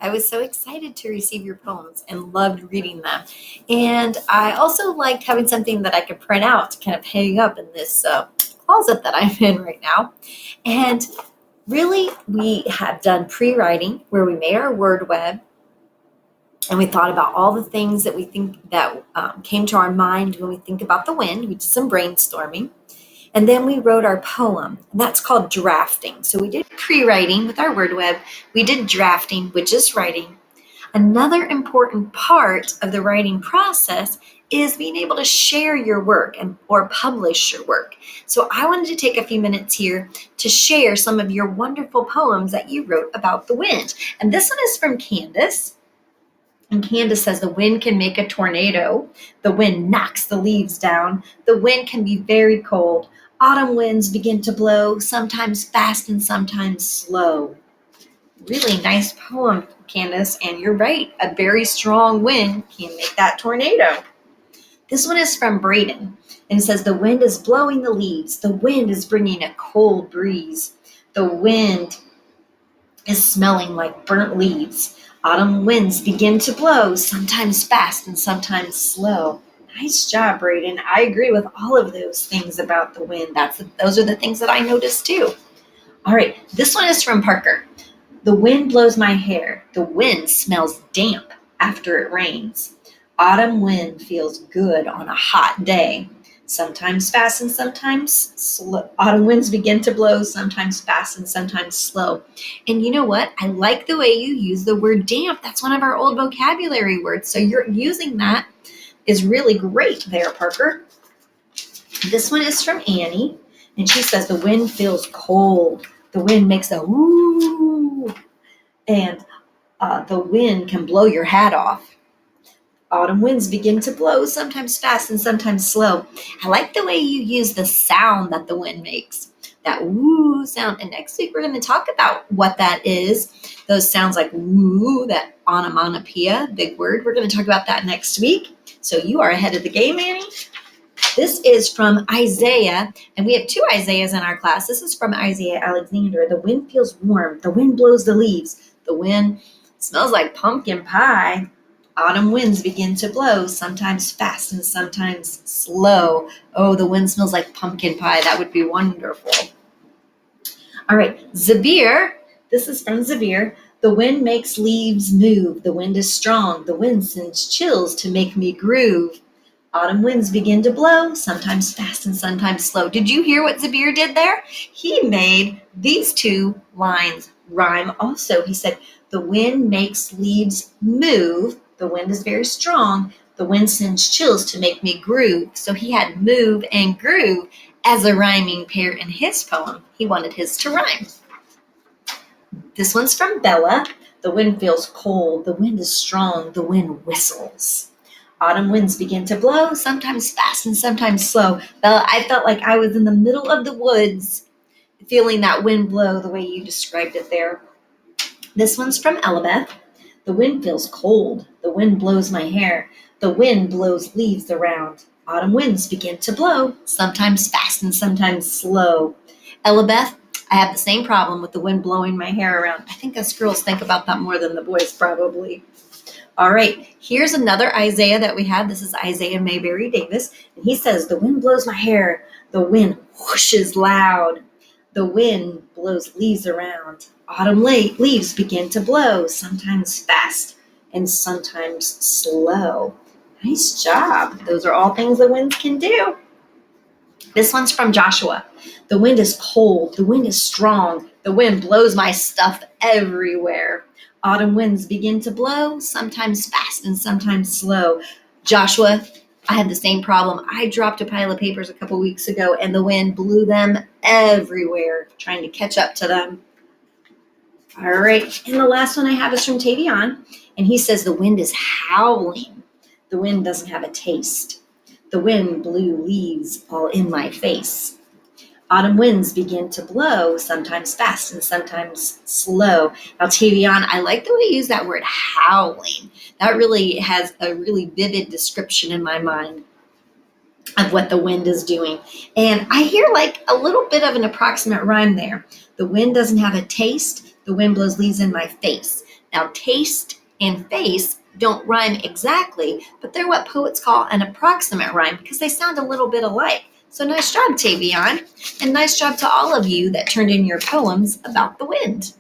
I was so excited to receive your poems and loved reading them. And I also liked having something that I could print out to kind of hang up in this closet that I'm in right now. And really, we have done pre-writing where we made our word web and we thought about all the things that we think that came to our mind when we think about the wind. We did some brainstorming. And then we wrote our poem, and that's called drafting. So we did pre-writing with our word web. We did drafting, which is writing. Another important part of the writing process is being able to share your work or publish your work. So I wanted to take a few minutes here to share some of your wonderful poems that you wrote about the wind. And this one is from Candace. And Candace says, the wind can make a tornado. The wind knocks the leaves down. The wind can be very cold. Autumn winds begin to blow, sometimes fast and sometimes slow. Really nice poem, Candace. And you're right, a very strong wind can make that tornado. This one is from Braden. And it says, the wind is blowing the leaves. The wind is bringing a cold breeze. The wind is smelling like burnt leaves. Autumn winds begin to blow, sometimes fast and sometimes slow. Nice job, Braden. I agree with all of those things about the wind. Those are the things that I noticed too. All right, this one is from Parker. The wind blows my hair. The wind smells damp after it rains. Autumn wind feels good on a hot day. Sometimes fast and sometimes slow. Autumn winds begin to blow, sometimes fast and sometimes slow. And you know what? I like the way you use the word damp. That's one of our old vocabulary words. So you're using that is really great there, Parker. This one is from Annie, and she says, the wind feels cold. The wind makes a woo, and the wind can blow your hat off. Autumn winds begin to blow, sometimes fast and sometimes slow. I like the way you use the sound that the wind makes, that woo sound. And next week, we're going to talk about what that is. Those sounds like woo, that onomatopoeia, big word. We're going to talk about that next week. So you are ahead of the game, Annie. This is from Isaiah, and we have two Isaiahs in our class. This is from Isaiah Alexander. The wind feels warm. The wind blows the leaves. The wind smells like pumpkin pie. Autumn winds begin to blow, sometimes fast and sometimes slow. Oh, the wind smells like pumpkin pie. That would be wonderful. All right, Zabir. This is from Zabir. The wind makes leaves move. The wind is strong. The wind sends chills to make me groove. Autumn winds begin to blow, sometimes fast and sometimes slow. Did you hear what Zabir did there? He made these two lines rhyme also. He said, the wind makes leaves move. The wind is very strong. The wind sends chills to make me groove. So he had move and groove as a rhyming pair in his poem. He wanted his to rhyme. This one's from Bella. The wind feels cold. The wind is strong. The wind whistles. Autumn winds begin to blow, sometimes fast and sometimes slow. Bella, I felt like I was in the middle of the woods feeling that wind blow the way you described it there. This one's from Elabeth. The wind feels cold. The wind blows my hair. The wind blows leaves around. Autumn winds begin to blow, sometimes fast and sometimes slow. Elabeth, I have the same problem with the wind blowing my hair around. I think us girls think about that more than the boys probably. All right, here's another Isaiah that we have. This is Isaiah Mayberry Davis. And he says, the wind blows my hair. The wind whooshes loud. The wind blows leaves around. Autumn leaves begin to blow, sometimes fast and sometimes slow. Nice job. Those are all things the winds can do. This one's from Joshua. The wind is cold. The wind is strong. The wind blows my stuff everywhere. Autumn winds begin to blow, sometimes fast and sometimes slow. Joshua, I had the same problem. I dropped a pile of papers a couple weeks ago, and the wind blew them everywhere, trying to catch up to them. All right, and the last one I have is from Tavion, and he says, the wind is howling. The wind doesn't have a taste. The wind blew leaves all in my face. Autumn winds begin to blow, sometimes fast and sometimes slow. Now, Tavion, I like the way you use that word howling. That really has a really vivid description in my mind of what the wind is doing. And I hear like a little bit of an approximate rhyme there. The wind doesn't have a taste. The wind blows leaves in my face. Now, taste and face don't rhyme exactly, but they're what poets call an approximate rhyme because they sound a little bit alike. So nice job, Tavion, and nice job to all of you that turned in your poems about the wind.